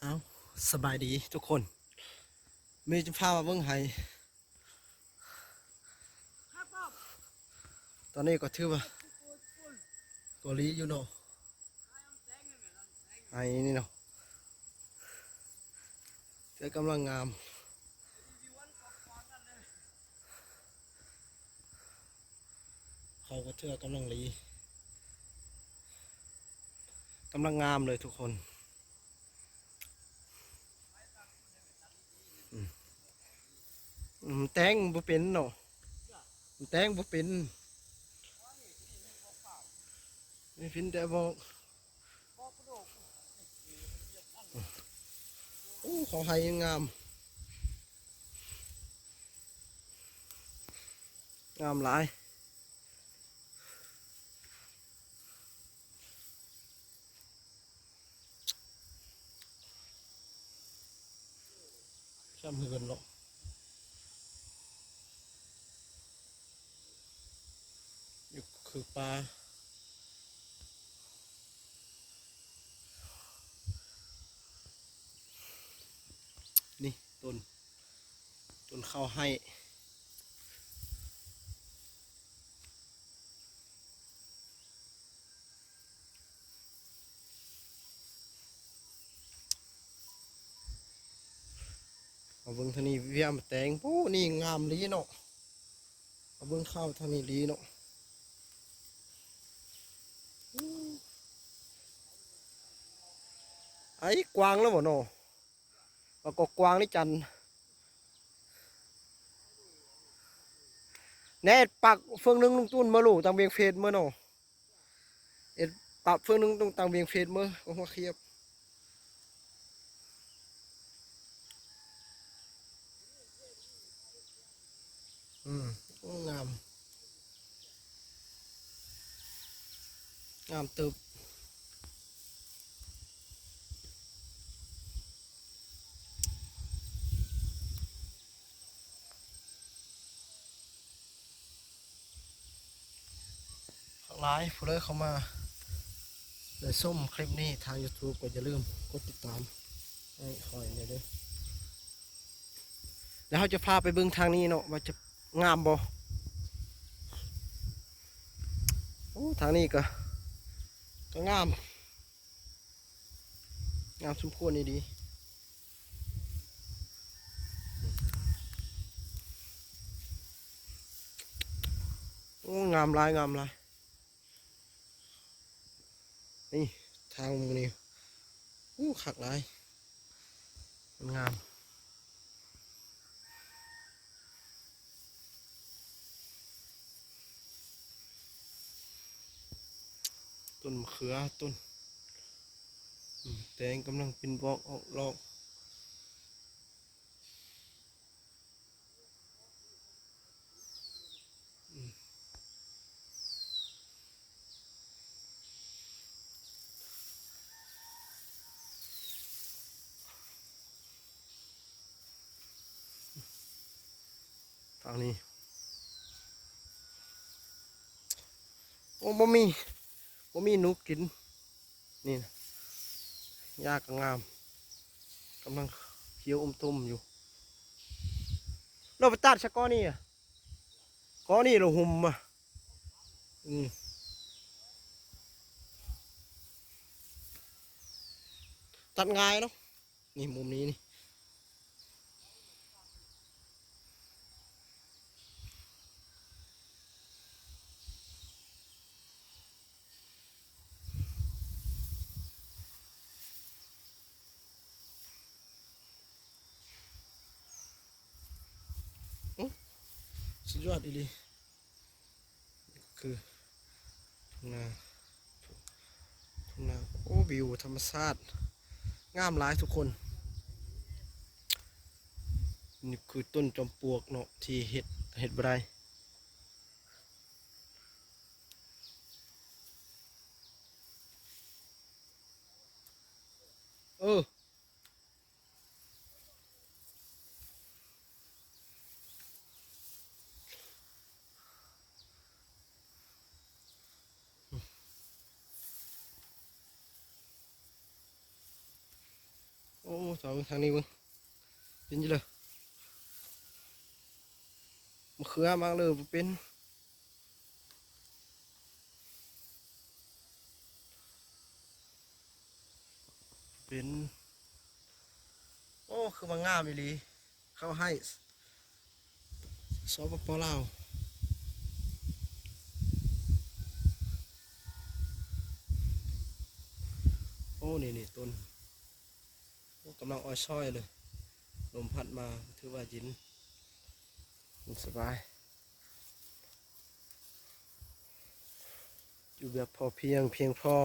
เอาสบายดีทุกคนมีจะพามาเบิ่งไห้ตอนนี้ก็ถือว่าตัวลีอยู่เนาะไห้นี่เนาะเจ้ากำลังงามเขาก็เทือกำลังลีกำลังงามเลยทุกคนแตงบ่เป็นเนาะแตงบ่เป็นไม่ฟินแต่บอกโอ้เขาไห้งามงามหลายช่ำเหือนเนาะอยู่คือปลานี่ต้นข้าวให้เอาเบิ่งทางนี้เวียมแตงปูนี่งามลีเนาะเอาเบิ่งข้าวทางนี้ลีเนาะไอ้กวางแล้วบ่เนาะปรากฏกวางนี่จันแน่ปักเฟืองนึงลุงตุ้นมาลูกตังเบียงเฟสเมื่อเนาะเอ็ดปักเฟืองนึงตรงตังเบียงเฟสเมื่อก็หัวเขียบโอ้งามงามตึบหลายผู้เลยเข้ามาเลยส้มคลิปนี้ทาง YouTube ก็อย่าลืมกดติดตามให้คอยเนี่ยเด้อแล้วเขาจะพาไปเบิ่งทางนี้เนาะว่าจะงามบ่โอ้ทางนี้ก็งามงามสมควรนี่ดีโอ้งามหลายงามหลายนี่ทางมึงนี่โอ้ขักหลายมันงามต้นมะเขือต้นแตงกำลังเป็นบอกออกลอกทางนี้โอ้บ่มีหนูกินนี่นะหญ้าก็งามกำลังเขียวอมตุ่มอยู่เราไปตัดชะก้อนี่อ่ะก้อนี่เราหุ่มอ่ะอืมตัดง่ายเนาะนี่มุมนี้นี่สุดยอดอีหลีคือทุ่งนาทุ่งนาโอ้วิวธรรมชาติงามหลายทุกคนนี่คือต้นจอมปลวกเนาะที่เห็ดบไรเออ โอ้สองทางนี้เบิ่งเป็นยังเลยมะเขือมากเลยบ่เป็นเป็นโอ้คือมันงามอีหลีเข้าให้สปปลาวโอ้นี่ต้นโอ้กำลังอ้อยช่อยเลยลมพัดมาถือว่าเย็นสบายอยู่แบบพอเพียงพอ